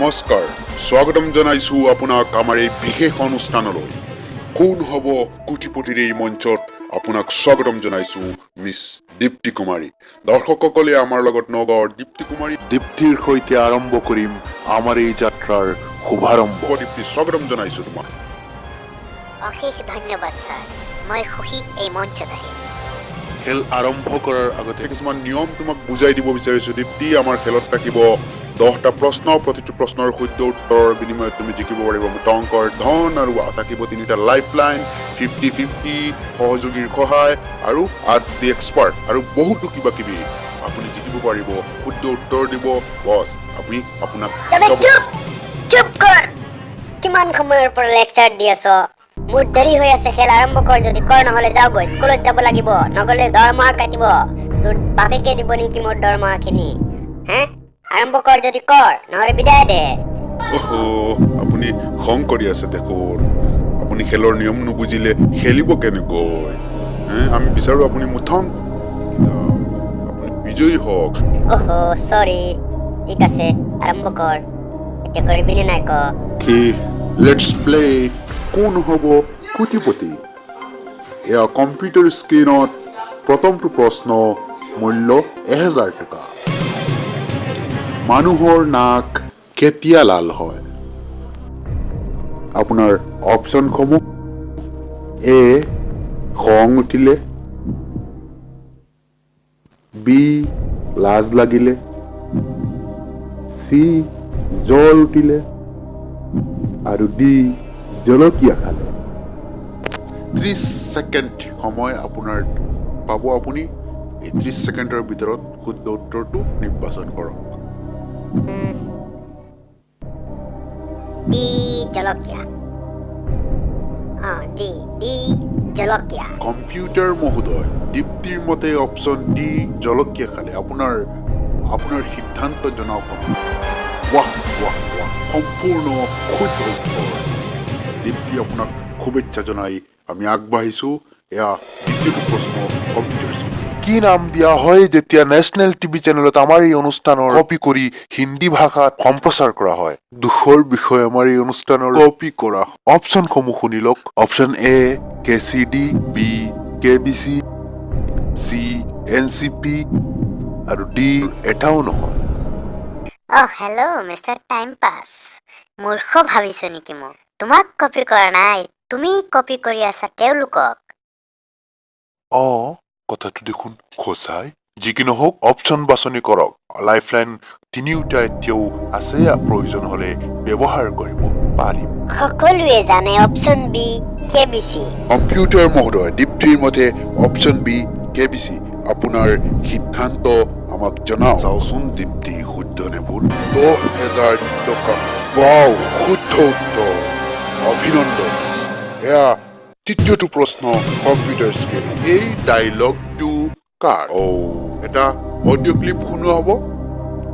নমস্কাৰ স্বাগতম জনাইছো আপোনাক আমাৰ এই বিশেষ অনুষ্ঠানলৈ কোন হ'ব কোটিপতিৰ এই মঞ্চত আপোনাক স্বাগতম জনাইছো মিছ দীপ্তি কুমাৰী দৰ্শকসকলে আমাৰ লগত নগাঁৱৰ দীপ্তি কুমাৰী দীপ্তিৰ সৈতে আৰম্ভ কৰিম আমাৰ এই যাত্ৰাৰ শুভাৰম্ভ দীপ্তি স্বাগতম জনাইছো তোমাক অশেষ ধন্যবাদ স্যাৰ মই খুশি এই মঞ্চত আহি খেল আৰম্ভ কৰাৰ আগতে কিছুমান নিয়ম তোমাক বুজাই দিব বিচাৰিছো দীপ্তি আমাৰ খেলত থাকিব 10টা প্ৰশ্ন প্ৰতিটো প্ৰশ্নৰ শুদ্ধ উত্তৰৰ বিনিময়ত তুমি জিকিব পাৰিবা মুঠা অংকৰ ধন আৰু থাকিব 3টা লাইফলাইন 50-50 সহযোগীৰ সহায় আৰু আজ দি এক্সপাৰ্ট আৰু বহুতো কিবা কিবি আপুনি জিকিব পাৰিব শুদ্ধ উত্তৰ দিব বস আপুনি আপোনাক চুপ কৰ কিমান সময়ৰ পৰা লেকচাৰ দি আছ মোৰ দেৰি হৈ আছে খেল আৰম্ভ কৰ যদি কৰ নহলে যাও গৈ স্কুলত যাব লাগিব নগলে দৰমহা কাটিব তোৰ বাপেকে দিব নেকি মোৰ দৰমহাখিনি হে আৰম্ভ কৰ যদি কৰ নহলে বিদায় দে আপুনি খং কৰি আছে দেখোন আপুনি খেলৰ নিয়ম নুবুজিলে খেলিব কেনেকৈ আমি বিচাৰো আপুনি মুঠং আপুনি বিজয়ী হওক সৰি ঠিক আছে আৰম্ভ কৰ এতিয়া কৰিবিনে নাই ক কি লেটস প্লে কোন হ'ব কোটিপতি এয়া কম্পিউটাৰ স্ক্ৰীনত প্ৰথমটো প্ৰশ্ন মূল্য 1000 টকা মানুহৰ নাক কেতিয়া লাল হয় আপোনাৰ অপচনসমূহ এ খং উঠিলে বি লাজ লাগিলে সি জ্বৰ উঠিলে আৰু ডি জলকীয়া খালে 30 সেকেন্ড সময় আপোনাৰ পাব আপুনি এই 30 সেকেন্ডৰ ভিতৰত শুদ্ধ উত্তৰটো নিৰ্বাচন কৰক ডি জলকীয়া ডি জলকীয়া কম্পিউটাৰ মহোদয় দীপ্তিৰ মতে অপচন ডি জলকীয়া খালে আপোনাৰ সিদ্ধান্ত জনাওক বাহ সম্পূৰ্ণ শুদ্ধ উত্তৰ দীপ্তি আপোনাক শুভেচ্ছা জনাই আমি আগবাঢ়িছো এয়া দ্বিতীয়টো প্ৰশ্ন কম্পিউটাৰ কি নাম দিয়া হয় যেতিয়া নেশ্যনেল টিভি চেনেলত আমাৰ এই অনুষ্ঠানৰ কপি কৰি হিন্দী ভাষাত সম্প্ৰচাৰ কৰা হয় দুখৰ বিষয় আমাৰ এই অনুষ্ঠানৰ কপি কৰা অপচনসমূহ শুনি লওক অপচন এ কেচিডি বি কেবিচি চি এনচিপি আৰু ডি এটাও নহয় হেল্ল' মিষ্টাৰ টাইম পাছ মূৰ্খ ভাবিছ নেকি মোক তোমাক কপি কৰা নাই তুমি কপি কৰি আছা তেওঁলোকক কথাটো দেখোন খোচাই যি কি নহওক অপচন বাছনি কৰক লাইফলাইন তিনিওটা এতিয়াও আছে প্ৰয়োজন হলে ব্যৱহাৰ কৰিব পাৰিম সকলোৱে জানে অপচন বি কেবিচি কম্পিউটাৰ মহোদয় দীপ্তিৰ মতে অপচন বি কেবিচি আপোনাৰ সিদ্ধান্ত আমাক জনাওক চাওচোন দীপ্তি শুদ্ধ নে ভুল 10,000 টকা ৱাও শুদ্ধ উত্তৰ অভিনন্দন এয়া তৃতীয়টো প্ৰশ্ন কম্পিউটাৰ স্ক্ৰীন এই ডায়লগটো কাৰ এটা অডিঅ' ক্লিপ শুনোৱা হ'ব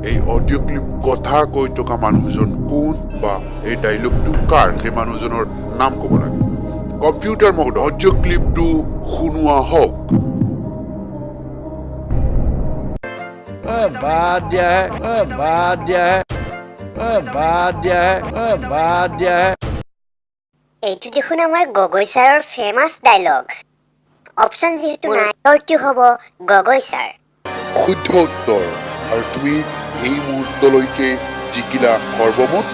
এই অডিঅ' ক্লিপ কথা কৈ থকা মানুহজন কোন বা এই ডায়লগটো কাৰ সেই মানুহজনৰ নাম ক'ব লাগে কম্পিউটাৰ মহোদয় অডিঅ' ক্লিপটো শুনোৱা হওক बात दिया है এইটো দেখোন আমাৰ গগৈ ছাৰৰ ফেমাছ ডায়লগ অপচন যিহেতু নাই উত্তৰটো হ'ব গগৈ ছাৰ শুদ্ধ উত্তৰ আৰু তুমি এই মুহূৰ্তলৈকে জিকিলা সৰ্বমুঠ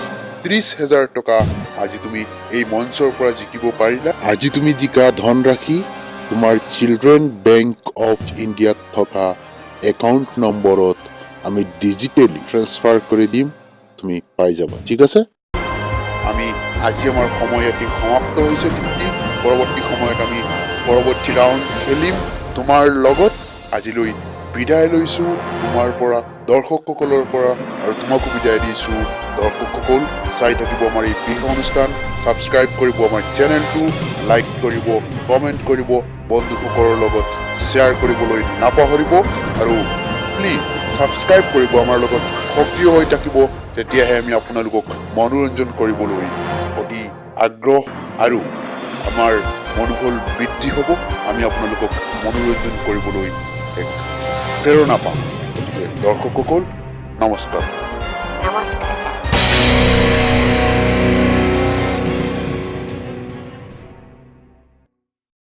30,000 টকা আজি তুমি এই মঞ্চৰ পৰা জিকিব পাৰিলা আজি তুমি জিকা ধনৰাশি তোমাৰ চিলড্ৰেন বেংক অফ ইণ্ডিয়াত থকা একাউণ্ট নম্বৰত আমি ডিজিটেলি ট্ৰান্সফাৰ কৰি দিম তুমি পাই যাবা ঠিক আছে আমি আজি আমাৰ সময় এটি সমাপ্ত হৈছে পৰৱৰ্তী সময়ত আমি পৰৱৰ্তী ৰাউণ্ড খেলিম তোমাৰ লগত আজিলৈ বিদায় লৈছো তোমাৰ পৰা দৰ্শকসকলৰ পৰা আৰু তোমাকো বিদায় দিছো দৰ্শকসকল চাই থাকিব আমাৰ এই বিহু অনুষ্ঠান ছাবস্ক্ৰাইব কৰিব আমাৰ চেনেলটো লাইক কৰিব কমেণ্ট কৰিব বন্ধুসকলৰ লগত শ্বেয়াৰ কৰিবলৈ নাপাহৰিব আৰু প্লিজ ছাবস্ক্ৰাইব কৰিব আমাৰ লগত সক্ৰিয় হৈ থাকিব তেতিয়াহে আমি আপোনালোকক মনোৰঞ্জন কৰিবলৈ অতি আগ্ৰহ আৰু আমাৰ মনোবল বৃদ্ধি হ'ব আমি আপোনালোকক মনোৰঞ্জন কৰিবলৈ এক প্ৰেৰণা পাম গতিকে দৰ্শকসকল নমস্কাৰ নমস্কাৰ ছাৰ